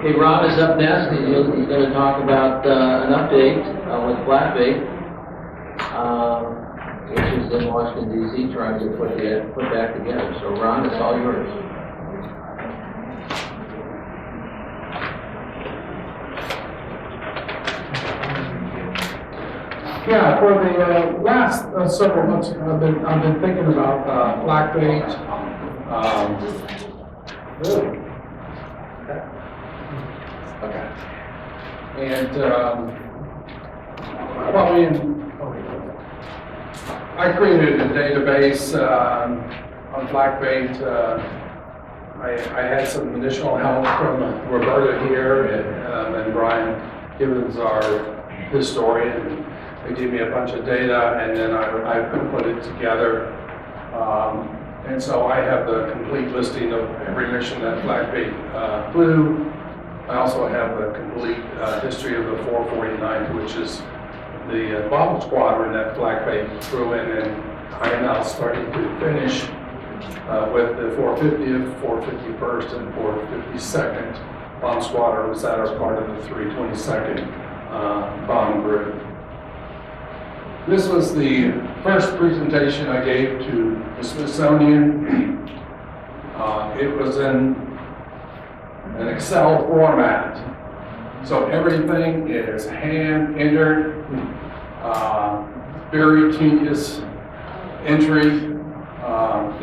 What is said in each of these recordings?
Okay, Rob is up next. He's going to talk about an update with Flak-Bait, which is in Washington, D.C., trying to put that together. So, Ron, it's all yours. Yeah, for the last several months, I've been thinking about Flak-Bait. Really? Okay. And I created a database on Flak-Bait. I had some initial help from Roberta here, and Brian Gibbons, our historian. They gave me a bunch of data, and then I put it together. And so I have the complete listing of every mission that Flak-Bait flew. I also have a complete history of the 449th, which is the bomb squadron that Flak-Bait flew in, and I am now starting to finish with the 450th, 451st, and 452nd bomb squadrons that are part of the 322nd bomb group. This was the first presentation I gave to the Smithsonian. It was in an Excel format. So everything is hand entered, very tedious entry.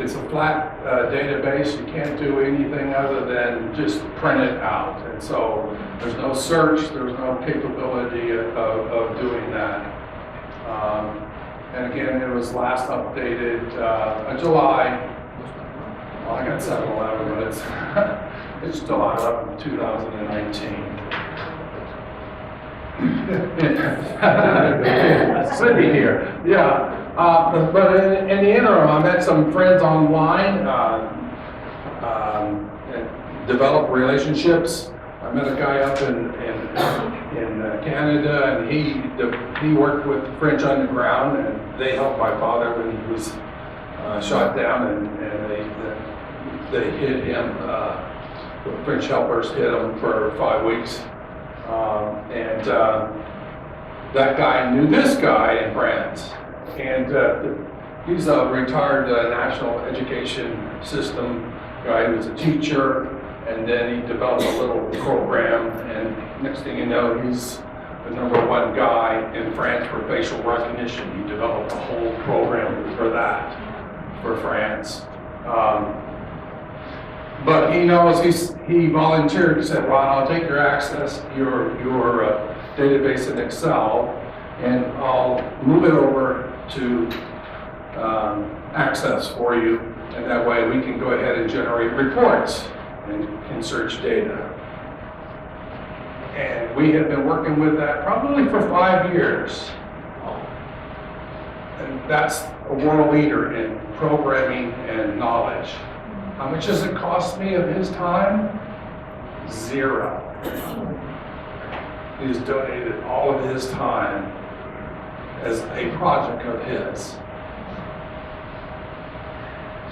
It's a flat database. You can't do anything other than just print it out. And so there's no search, there's no capability of doing that. And again, it was last updated in July. Well, I got 7/11, but it's July 11, 2019. Sitting here, yeah. But in the interim, I met some friends online and developed relationships. I met a guy up in Canada, and he worked with the French underground, and they helped my father when he was shot down, and they hid him. The French helpers hid him for 5 weeks, and that guy knew this guy in France, and he's a retired national education system guy. He was a teacher. And then he developed a little program, and next thing you know, he's the #1 guy in France for facial recognition. He developed a whole program for that, for France. But he knows, he volunteered. He said, "Well, I'll take your access, your database in Excel, and I'll move it over to Access for you, and that way we can go ahead and generate reports and search data." And we have been working with that probably for 5 years. And that's a world leader in programming and knowledge. How much does it cost me of his time? 0. He's donated all of his time as a project of his.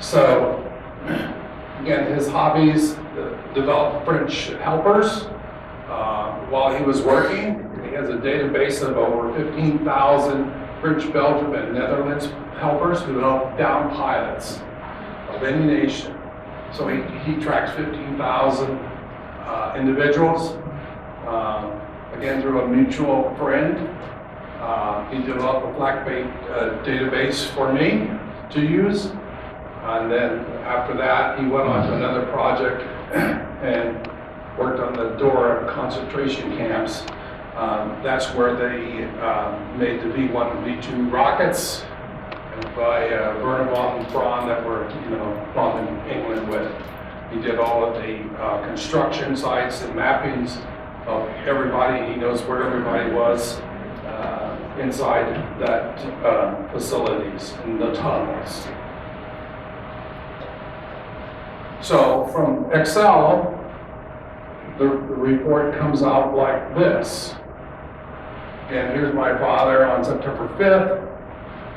So, again, his hobbies, developed French helpers while he was working. He has a database of over 15,000 French, Belgium, and Netherlands helpers who help down pilots of any nation. So he tracks 15,000 individuals, again through a mutual friend. He developed a Flak-Bait database for me to use. And then after that, he went on to another project and worked on the Dora concentration camps. That's where they made the V1 and V2 rockets by Bernabon and Braun that were, bombed in England with. He did all of the construction sites and mappings of everybody. He knows where everybody was inside that facilities and the tunnels. So from Excel, the report comes out like this. And here's my father on September 5th.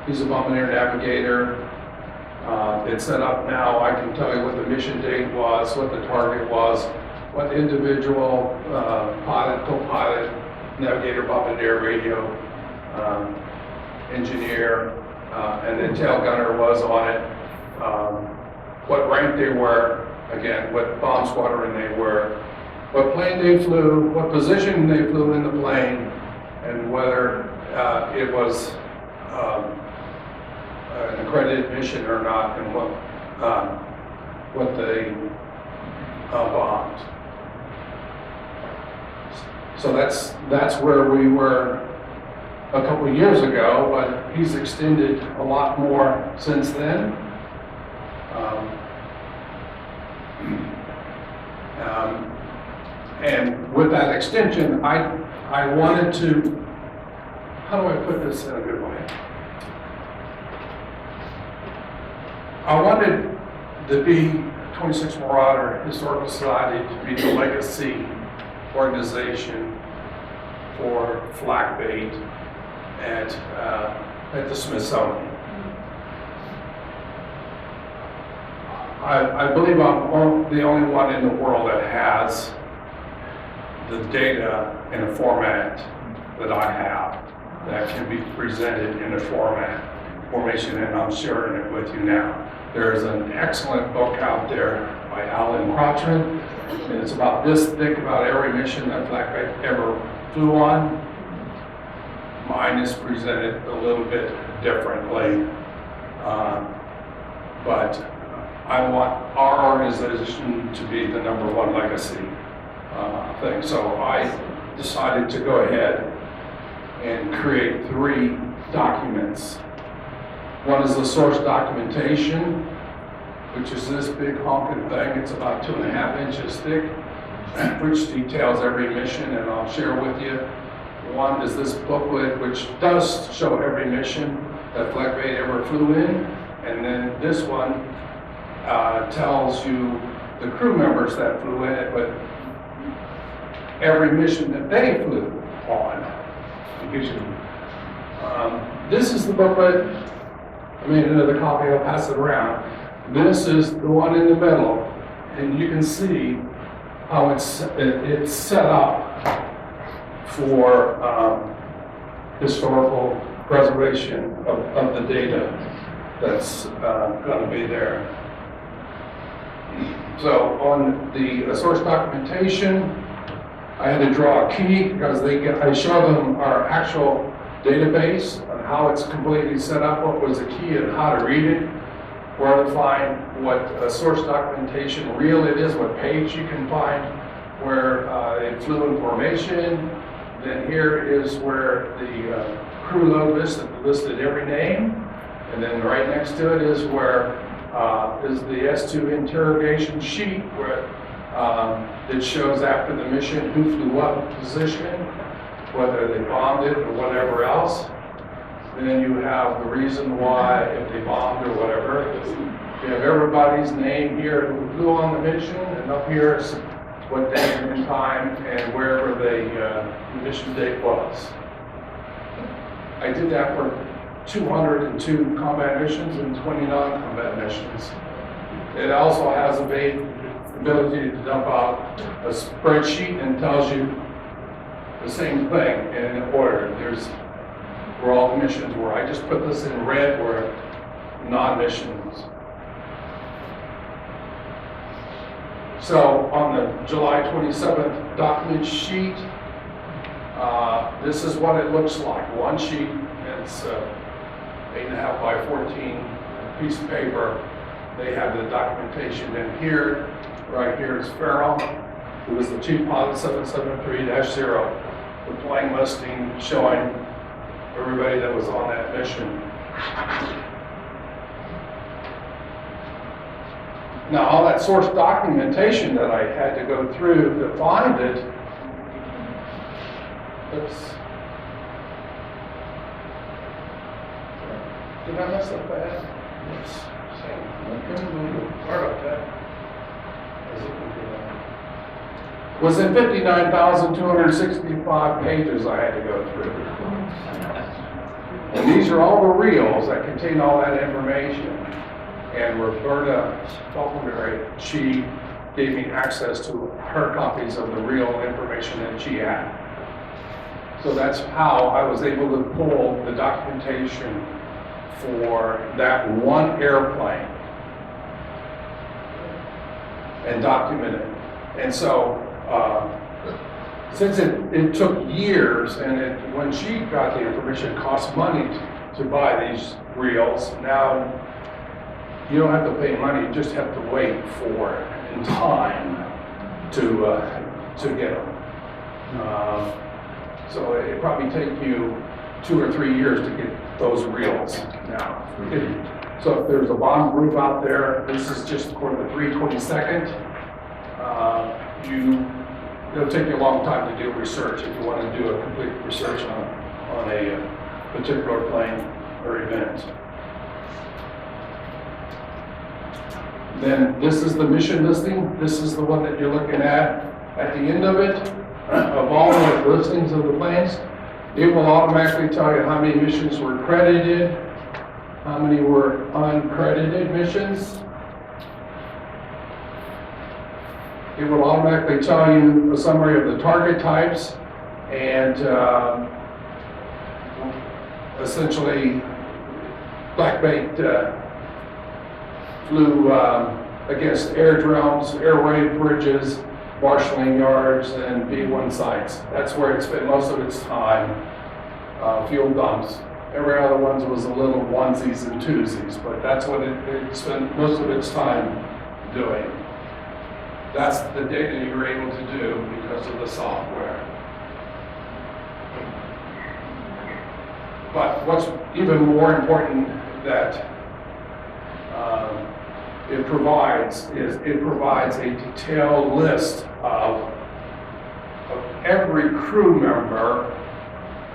He's a bombardier navigator. It's set up now. I can tell you what the mission date was, what the target was, what individual pilot, co-pilot, navigator, bombardier, radio, engineer, and then tail gunner was on it, what rank they were, again, what bomb squadron they were, what plane they flew, what position they flew in the plane, and whether it was an accredited mission or not, and what they bombed. So that's where we were a couple of years ago, but he's extended a lot more since then. And with that extension, I wanted to, how do I put this in a good way? I wanted the B-26 Marauder Historical Society to be the legacy organization for Flak-Bait at the Smithsonian. I believe I'm the only one in the world that has the data in a format that I have that can be presented in a formation, and I'm sharing it with you now. There's an excellent book out there by Alan Crotron, and it's about this thick, about every mission that Flak-Bait ever flew on. Mine is presented a little bit differently, but I want our organization to be the #1 legacy thing. So I decided to go ahead and create 3 documents. One is the source documentation, which is this big honking thing. It's about 2.5 inches thick, which details every mission, and I'll share with you. One is this booklet, which does show every mission that Flak-Bait ever flew in, and then this one tells you the crew members that flew in it, but every mission that they flew on. This is the booklet. I made another copy, I'll pass it around. This is the one in the middle, and you can see how it's set up for historical preservation of the data that's going to be there. So on the source documentation, I had to draw a key because I show them our actual database on how it's completely set up, what was the key and how to read it, where to find what source documentation reel it is, what page you can find where it flew in formation. Then here is where the crew load listed every name, and then right next to it is where is the S2 interrogation sheet where it shows after the mission who flew what position, whether they bombed it or whatever else. And then you have the reason why, if they bombed or whatever. You have everybody's name here who flew on the mission, and up here is what day and time and wherever the mission date was. I did that for 202 combat missions and 29 combat missions. It also has the ability to dump out a spreadsheet and tells you the same thing in order. There's where all the missions were. I just put this in red where non-missions. So on the July 27th document sheet, this is what it looks like. One sheet, it's 8.5 by 14 piece of paper. They have the documentation in here. Right here is Farrell, who was the chief pilot 773-0. The plane listing showing everybody that was on that mission. Now, all that source documentation that I had to go through to find it, oops. Did I mess up bad? Yes. Sorry about that. Was in 59,265 pages I had to go through. And these are all the reels that contain all that information. And Roberta Falconberry, she gave me access to her copies of the real information that she had. So that's how I was able to pull the documentation for that one airplane and document it. And so, since it took years, and when she got the information, it cost money to buy these reels. Now, you don't have to pay money, you just have to wait for it in time to get them. So it probably take you 2 or 3 years to get those reels now. So if there's a bomb group out there, this is just for the 322nd. It'll take you a long time to do research if you want to do a complete research on a particular plane or event. Then this is the mission listing. This is the one that you're looking at. At the end of it, of all the listings of the planes, it will automatically tell you how many missions were credited, how many were uncredited missions. It will automatically tell you a summary of the target types and essentially Flak-Bait flew against air drones, airway bridges, marshalling yards, and B-1 sites. That's where it spent most of its time, fuel dumps. Every other ones was a little onesies and twosies, but that's what it spent most of its time doing. That's the data you're able to do because of the software. But what's even more important that it provides a detailed list of every crew member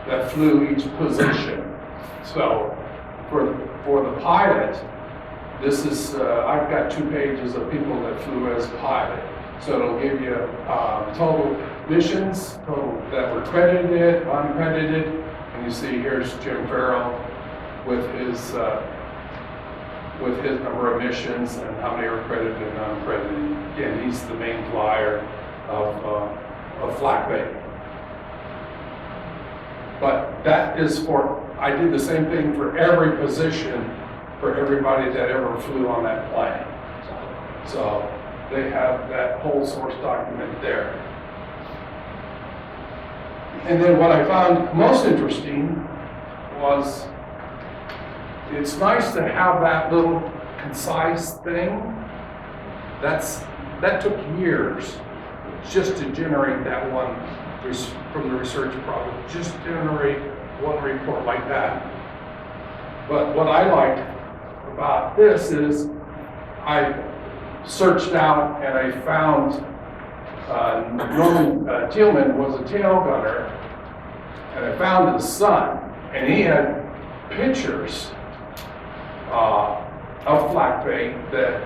that flew each position. So for the pilot, this is, I've got 2 pages of people that flew as pilot. So it'll give you total missions, total that were credited, uncredited, and you see here's Jim Farrell with his number of missions and how many are credited and uncredited. Again, he's the main flyer of Flak-Bait. But that is I did the same thing for every position for everybody that ever flew on that plane. So they have that whole source document there. And then what I found most interesting was it's nice to have that little concise thing. That took years just to generate that one from the research project, just generate one report like that. But what I liked about this is I searched out and I found Norman Thielman was a tail gunner, and I found his son, and he had pictures of Flak-Bait that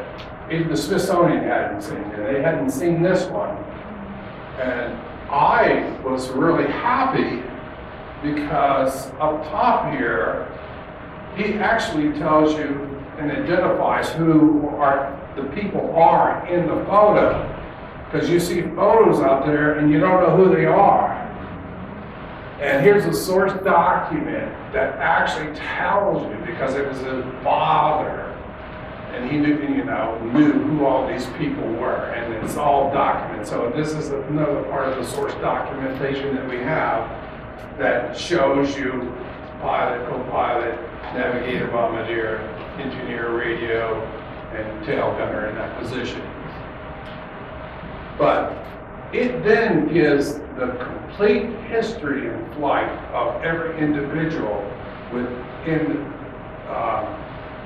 even the Smithsonian hadn't seen, and they hadn't seen this one. And I was really happy because up top here, he actually tells you and identifies who the people are in the photo. Because you see photos out there and you don't know who they are. And here's a source document that actually tells you, because it was his father, and he knew who all these people were, and it's all documented. So this is another part of the source documentation that we have that shows you pilot, co-pilot, navigator, bombardier, engineer, radio, and tail gunner in that position. But it then gives the complete history and flight of every individual within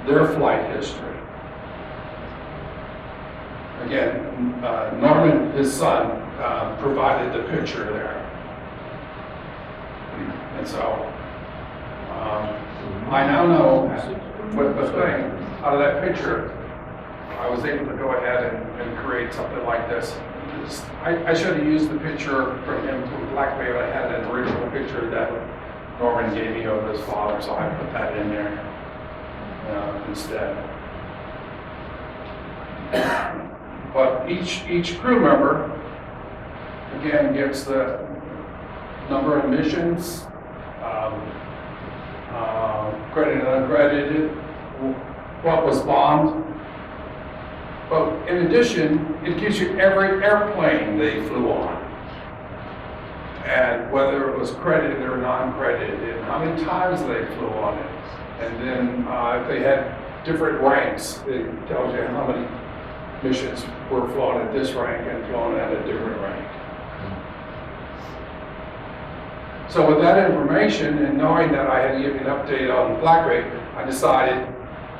their flight history. Again, Norman, his son, provided the picture there. And so, I now know what the thing, out of that picture, I was able to go ahead and create something like this. I should have used the picture from him from Flak-Bait. I had an original picture that Norman gave me of his father, so I put that in there instead. But each crew member, again, gets the number of missions, credited and uncredited, what was bombed. But in addition, it gives you every airplane they flew on, and whether it was credited or non-credited, and how many times they flew on it. And then if they had different ranks, it tells you how many missions were flown at this rank and flown at a different rank. So with that information and knowing that I had to give you an update on Flak-Bait, I decided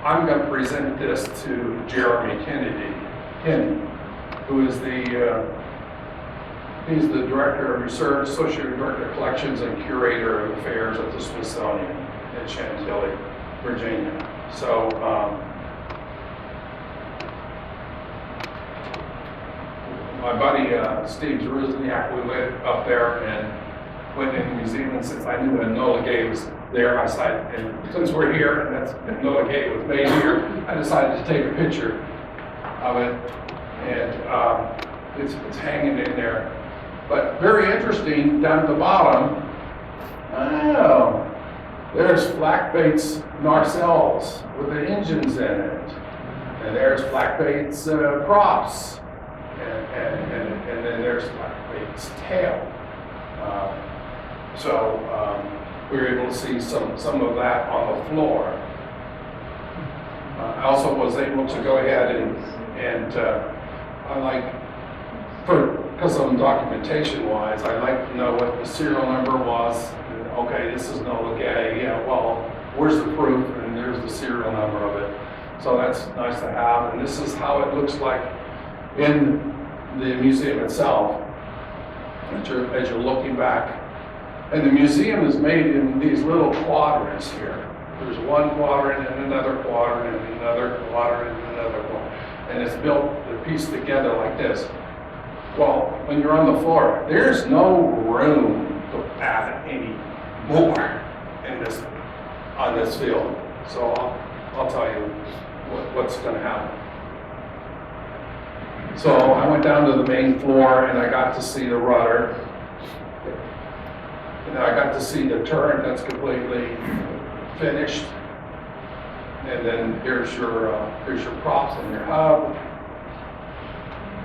I'm going to present this to Jeremy Kennedy, who is he's the Director of Research, Associate Director of Collections, and Curator of Affairs at the Smithsonian in Chantilly, Virginia. So my buddy Steve Zeruzniak, we went up there and went in the museum, and since I knew Enola Gay was there, I decided, and since we're here, and that's Enola Gay was made here, I decided to take a picture of it, and it's hanging in there. But very interesting, down at the bottom, oh, there's Flak-Bait's nacelles with the engines in it, and there's Flak-Bait's props, and then there's Flak-Bait's tail. So we were able to see some of that on the floor. I also was able to go ahead and I like, because of documentation wise, I like to know what the serial number was. Okay, this is Enola Gay. Yeah, well, where's the proof? And there's the serial number of it. So that's nice to have. And this is how it looks like in the museum itself as you're looking back. And the museum is made in these little quadrants here. There's one quadrant and another quadrant and another quadrant and another quadrant. And it's built, pieced together like this. Well, when you're on the floor, there's no room to add any more in this, on this field. So I'll tell you what's going to happen. So I went down to the main floor and I got to see the rudder. And I got to see the turret that's completely finished. And then here's your props and your hub.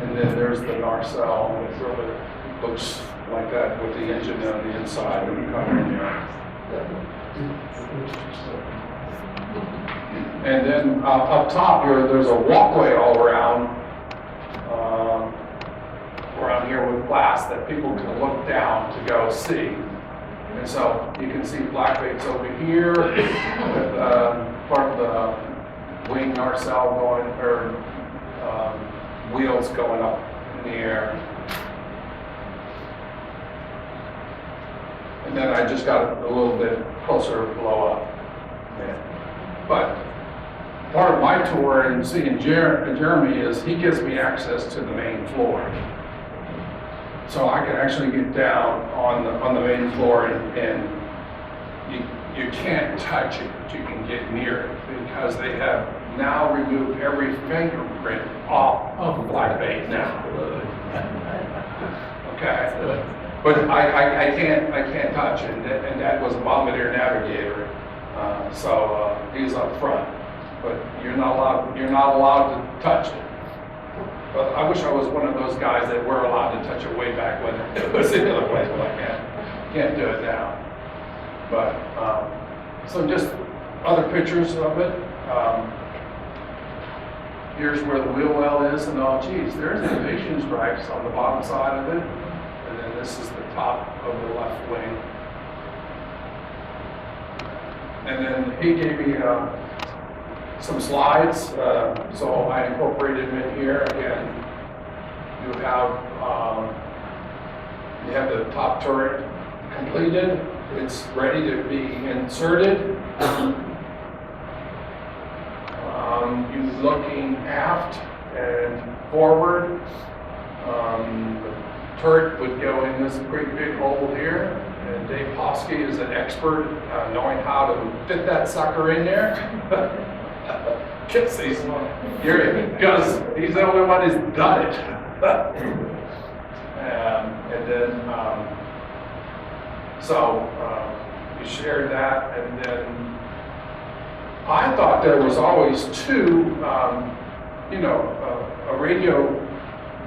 And then there's the nacelle. It really looks like that with the engine on the inside when you come in here. And then up top here, there's a walkway all around here with glass that people can look down to go see. And so you can see Flak-Bait's over here with part of the wing nacelle going, or wheels going up in the air. And then I just got a little bit closer blow up. Yeah. But part of my tour and seeing Jeremy is he gives me access to the main floor. So I can actually get down on the main floor and you can't touch it, but you can get near it because they have now removed every fingerprint off of Flak-Bait now. Okay, but I can't touch it, and that was a bombardier navigator, so he's up front. But you're not allowed to touch it. But I wish I was one of those guys that were allowed to touch it way back when it was in the other place, but I can't do it now. But so just other pictures of it. Here's where the wheel well is, and oh geez, there's the aviation stripes on the bottom side of it, and then this is the top of the left wing. And then he gave me some slides, so I incorporated them in here. Again, you have the top turret completed. It's ready to be inserted. You're looking aft and forward. The turret would go in this great big hole here, and Dave Hosky is an expert knowing how to fit that sucker in there. Gets these because he's the only one who's done it. And then, we shared that, and then I thought there was always two, a radio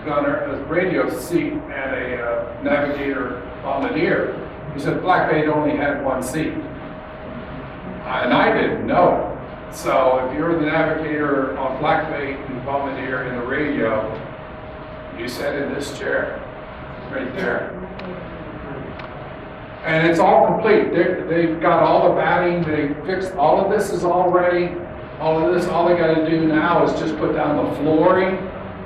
gunner, a radio seat, and a navigator bombardier. He said Flak-Bait only had one seat, and I didn't know. So if you're the navigator on Flak-Bait and bombardier in the radio, you sat in this chair, right there. And it's all complete. They've got all the batting, they fixed, all of this is all ready. All of this, all they gotta do now is just put down the flooring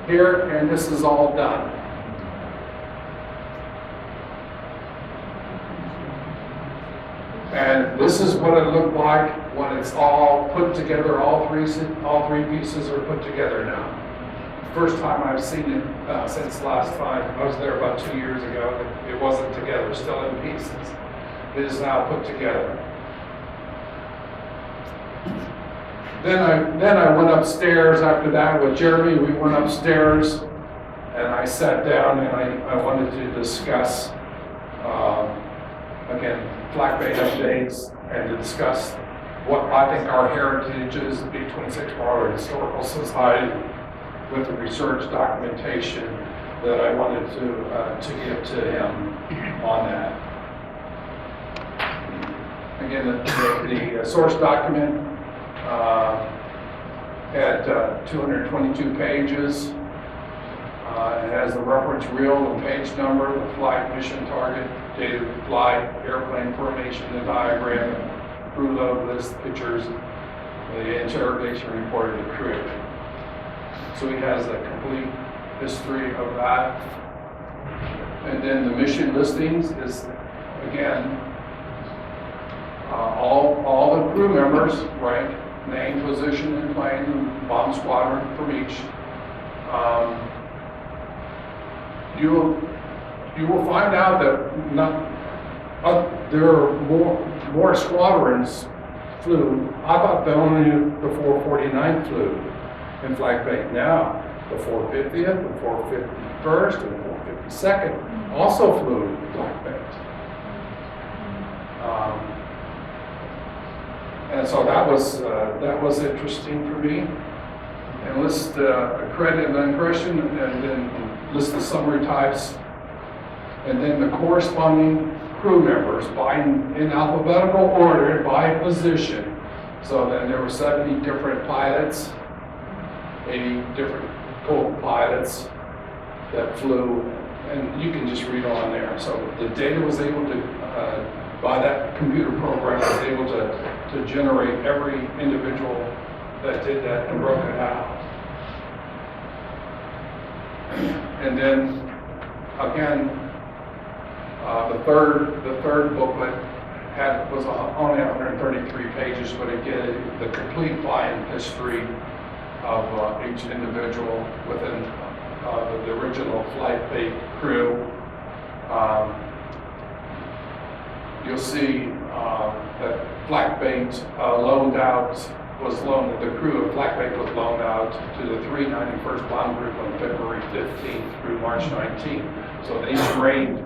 here, and this is all done. And this is what it looked like when it's all put together, all three pieces are put together now. First time I've seen it since last time. I was there about 2 years ago. It wasn't together, still in pieces. It is now put together. Then I went upstairs after that with Jeremy. We went upstairs and I sat down and I wanted to discuss, again, Flak-Bait updates and to discuss what I think our heritage is, the B-26 Marauder Historical Society, with the research documentation that I wanted to give to him on that. Again, the source document had 222 pages. It has the reference reel, the page number, the flight mission target, date of flight, airplane formation, the diagram, crew load list, pictures, the interrogation report of the crew. So he has a complete history of that. And then the mission listings is, again, all the crew members, rank, name, position in plane, and bomb squadron from each. You will find out that there are more squadrons flew. I thought that only the 449th flew in Flak-Bait. Now, the 450th, the 451st, and the 452nd also flew in Flak-Bait. And so that was interesting for me. And list credit and impression, and then list the summary types, and then the corresponding crew members in alphabetical order by position. So then there were 70 different pilots, 80 different co-pilots that flew, and you can just read on there. So the data was able to, by that computer program, was able to generate every individual that did that and broke it out. And then, again, the third booklet was only 133 pages, but it gave the complete flying history of each individual within the original Flak-Bait crew. You'll see that Flak-Bait the crew of Flak-Bait was loaned out to the 391st Bomb Group on February 15th through March 19th. So they trained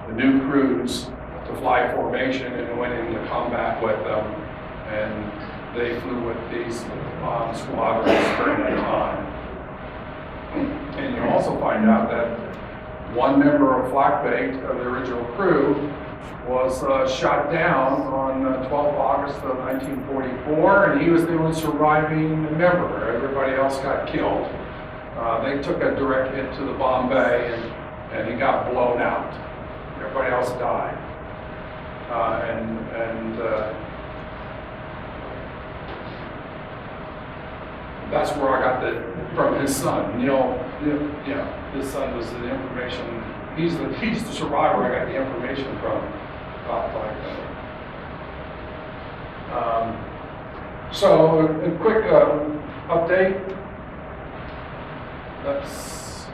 the new crews to fly formation and went into combat with them, and they flew with these bomb squadrons during that time. And you also find out that one member of Flak-Bait, of the original crew, was shot down on 12 August of 1944, and he was the only surviving member. Everybody else got killed. They took a direct hit to the bomb bay, and he got blown out. Everybody else died. That's where I got from his son. His son was the information. He's the survivor I got the information from. So a quick update. Let's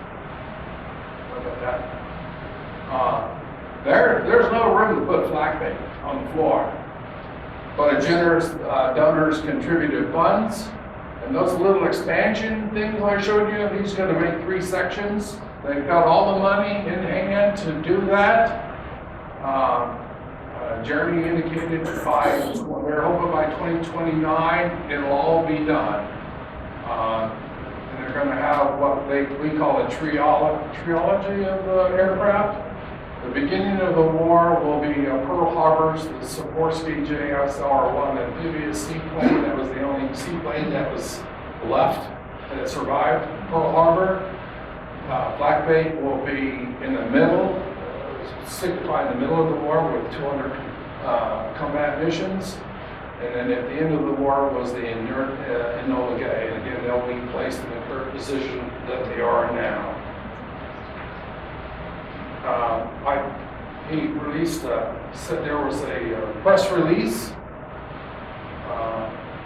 look at that. There's no room to put Flak-Bait on the floor, but a generous donors contributed funds, And those little expansion things I showed you, he's gonna make 3 sections. They've got all the money in hand to do that. Jeremy indicated they're hoping by 2029, it'll all be done. And they're gonna have what we call a trilogy of aircraft. The beginning of the war will be Pearl Harbor's, the Sikorsky JSR-1 amphibious seaplane. That was the only seaplane that was left and it survived Pearl Harbor. Flak-Bait will be in the middle, signifying the middle of the war with 200 combat missions. And then at the end of the war was the Enola Gay. And again, they'll be placed in the current position that they are now. He released, said there was a press release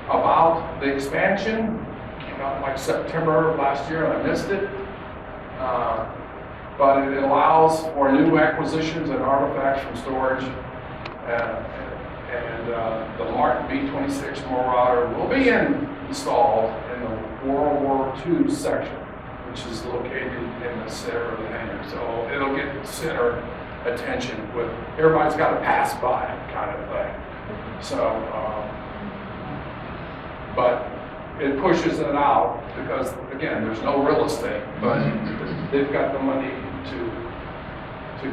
about the expansion. Came out like September of last year, and I missed it. But it allows for new acquisitions and artifacts from storage. And the Martin B-26 Marauder will be installed in the World War II section, which is located in the center of the hangar. So it'll get center attention with, everybody's got to pass by kind of thing. So, but it pushes it out because, again, there's no real estate, but they've got the money to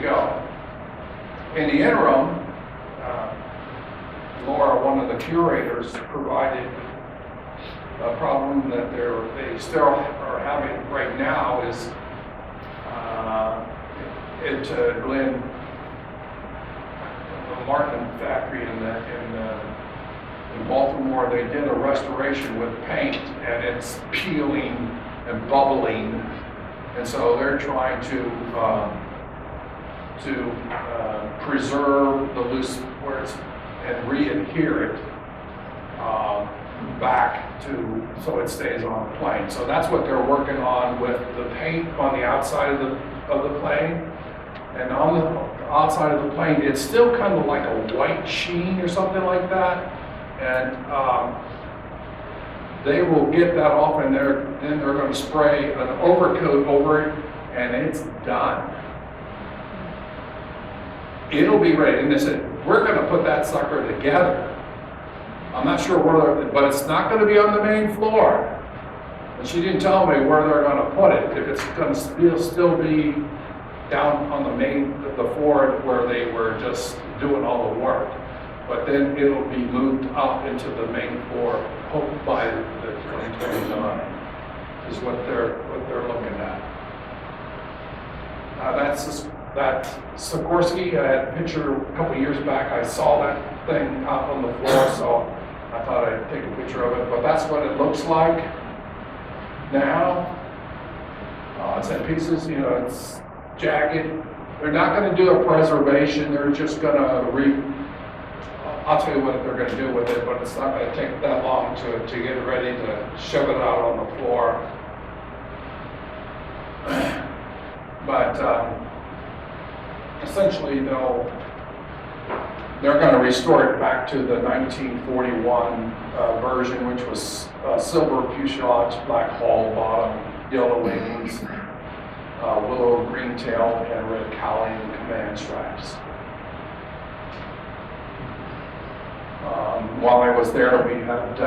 go. In the interim, Laura, one of the curators, provided a problem that they still are having right now is at Glenn, the Martin factory in Baltimore. They did a restoration with paint, and it's peeling and bubbling, and so they're trying to preserve the loose where it's and re-adhere it back to so it stays on the plane. So that's what they're working on with the paint on the outside of the plane. And on the outside of the plane, it's still kind of like a white sheen or something like that. And they will get that off, and then they're going to spray an overcoat over it, and it's done. It'll be ready. And they said, we're going to put that sucker together. I'm not sure where, but it's not going to be on the main floor. And she didn't tell me where they're going to put it. If it's going to still be down on the floor where they were just doing all the work. But then it'll be moved up into the main floor, hoped by the 2029 is what they're looking at. That Sikorsky, I had a picture a couple of years back. I saw that thing out on the floor, so I thought I'd take a picture of it. But that's what it looks like now. It's in pieces, it's jagged. They're not going to do a preservation. They're just going to I'll tell you what they're going to do with it, but it's not going to take that long to get ready to shove it out on the floor. But essentially, they're going to restore it back to the 1941 version, which was silver fuselage, black hull bottom, yellow wings, willow green tail, and red cowling command stripes. While I was there, we had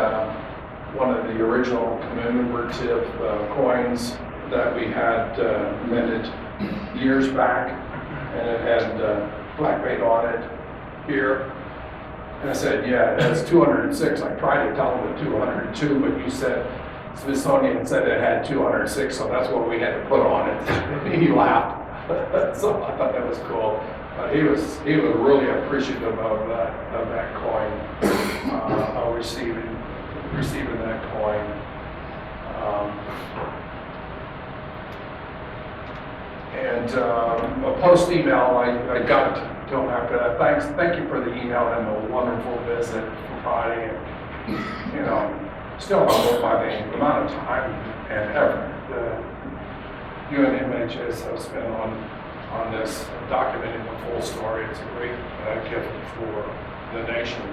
one of the original commemorative coins that we had minted years back, and it had Flak-Bait on it here. And I said, yeah, it has 206. I tried to tell them the 202, but you said, Smithsonian said it had 206, so that's what we had to put on it. He laughed. So I thought that was cool. He was really appreciative of that coin, receiving that coin. And a post email I got to him after that. Thank you for the email and the wonderful visit from Friday. And, still humbled by the amount of time and effort you and MHS have spent on this, documenting the full story. It's a great gift for the nation.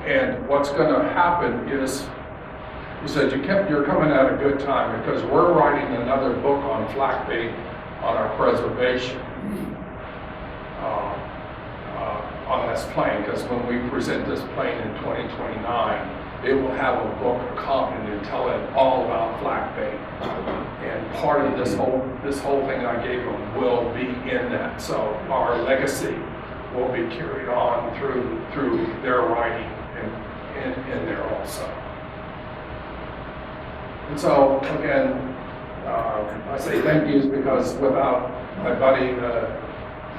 And what's going to happen is He said, you're coming at a good time because we're writing another book on Flak-Bait on our preservation on this plane, because when we present this plane in 2029, it will have a book accompanying telling all about Flak-Bait. And part of this whole thing I gave them will be in that. So our legacy will be carried on through their writing in there also. And so again, I say thank yous because without my buddy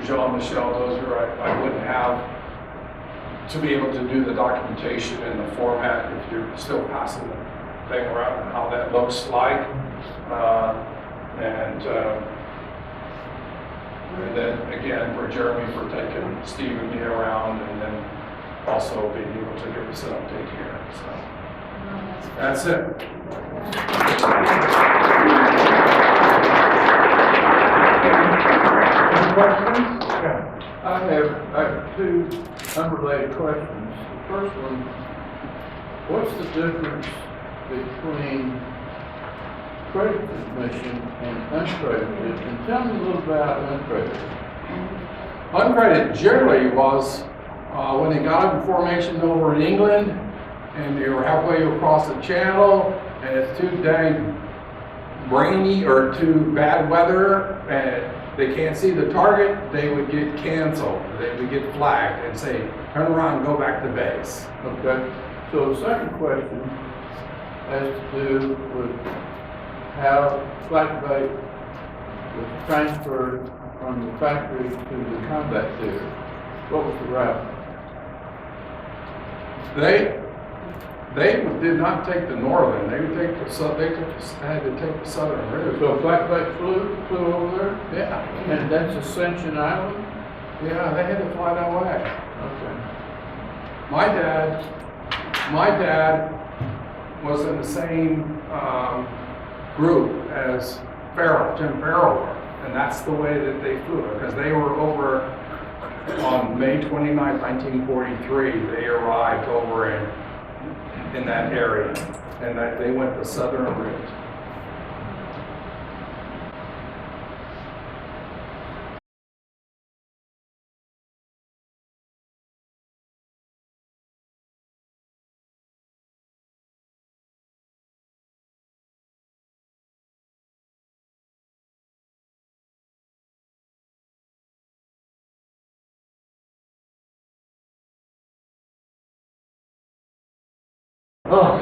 Jean-Michel Dozier, I wouldn't have to be able to do the documentation in the format if you're still passing the thing around and how that looks like. And then again, for Jeremy for taking Steve and me around, and then also being able to give us an update here. So that's it. Any questions? I have two unrelated questions. The first one, what's the difference between credited mission and uncredited? And tell me a little about uncredited. Uncredited generally was when they got up in formation over in England and they were halfway across the channel and it's too dang rainy or too bad weather and they can't see the target, they would get canceled. They would get flagged and say, turn around and go back to base. Okay. So the second question has to do with how Flak-Bait was transferred from the factory to the combat theater. What was the route? They did not take the northern. They would take the had to take the southern route. So Flak-Bait flew over there? Yeah, And that's Ascension Island? yeah, they had to fly that way. Okay. My dad was in the same group as Tim Farrell, and that's the way that they flew, because they were over on May 29, 1943. They arrived over in that area, and that they went the southern route. Oh,